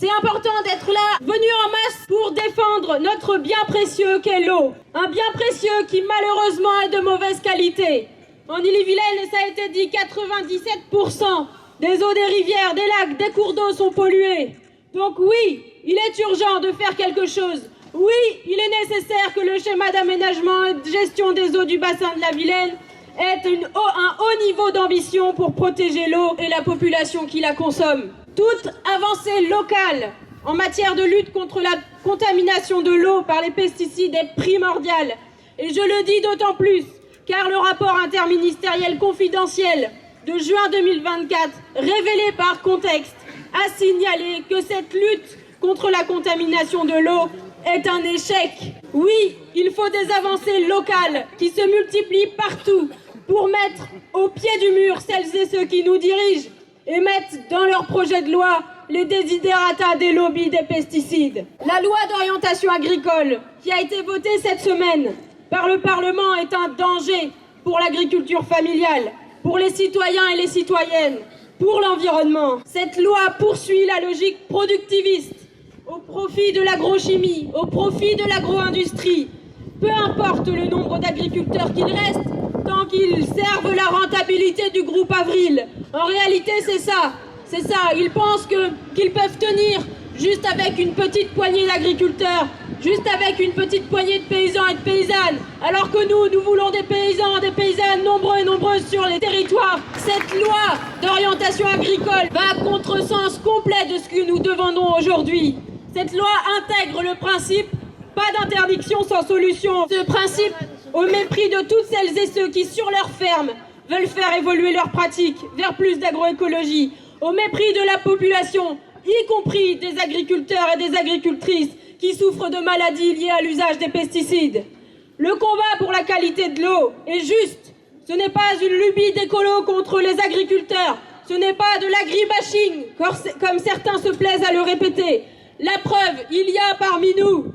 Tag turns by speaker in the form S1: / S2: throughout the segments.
S1: C'est important d'être là, venus en masse pour défendre notre bien précieux qu'est l'eau. Un bien précieux qui malheureusement est de mauvaise qualité. En Ille-et-Vilaine, ça a été dit, 97% des eaux des rivières, des lacs, des cours d'eau sont pollués. Donc oui, il est urgent de faire quelque chose. Oui, il est nécessaire que le schéma d'aménagement et de gestion des eaux du bassin de la Vilaine ait un haut niveau d'ambition pour protéger l'eau et la population qui la consomme. Toute avancée locale en matière de lutte contre la contamination de l'eau par les pesticides est primordiale. Et je le dis d'autant plus car le rapport interministériel confidentiel de juin 2024, révélé par Contexte, a signalé que cette lutte contre la contamination de l'eau est un échec. Oui, il faut des avancées locales qui se multiplient partout pour mettre au pied du mur celles et ceux qui nous dirigent et mettre dans leur projet de loi les desiderata des lobbies des pesticides. La loi d'orientation agricole qui a été votée cette semaine par le Parlement est un danger pour l'agriculture familiale, pour les citoyens et les citoyennes, pour l'environnement. Cette loi poursuit la logique productiviste au profit de l'agrochimie, au profit de l'agro-industrie. Peu importe le nombre d'agriculteurs qu'il reste, tant qu'ils servent la rentabilité du groupe Avril. En réalité, c'est ça. Ils pensent qu'ils peuvent tenir juste avec une petite poignée d'agriculteurs, juste avec une petite poignée de paysans et de paysannes, alors que nous voulons des paysans, des paysannes nombreux et nombreuses sur les territoires. Cette loi d'orientation agricole va à contresens complet de ce que nous demandons aujourd'hui. Cette loi intègre le principe « pas d'interdiction sans solution ». Ce principe au mépris de toutes celles et ceux qui, sur leur ferme, veulent faire évoluer leurs pratiques vers plus d'agroécologie, au mépris de la population, y compris des agriculteurs et des agricultrices qui souffrent de maladies liées à l'usage des pesticides. Le combat pour la qualité de l'eau est juste. Ce n'est pas une lubie d'écolo contre les agriculteurs. Ce n'est pas de l'agribashing, comme certains se plaisent à le répéter. La preuve, il y a parmi nous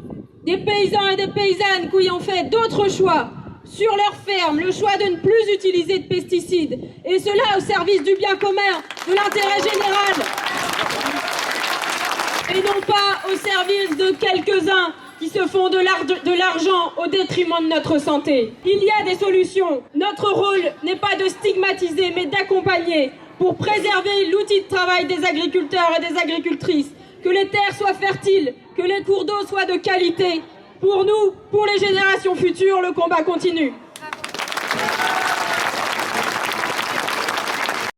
S1: des paysans et des paysannes qui ont fait d'autres choix sur leur ferme, le choix de ne plus utiliser de pesticides, et cela au service du bien commun, de l'intérêt général, et non pas au service de quelques-uns qui se font de l'argent au détriment de notre santé. Il y a des solutions. Notre rôle n'est pas de stigmatiser, mais d'accompagner pour préserver l'outil de travail des agriculteurs et des agricultrices, que les terres soient fertiles, que les cours d'eau soient de qualité. Pour nous, pour les générations futures, le combat continue.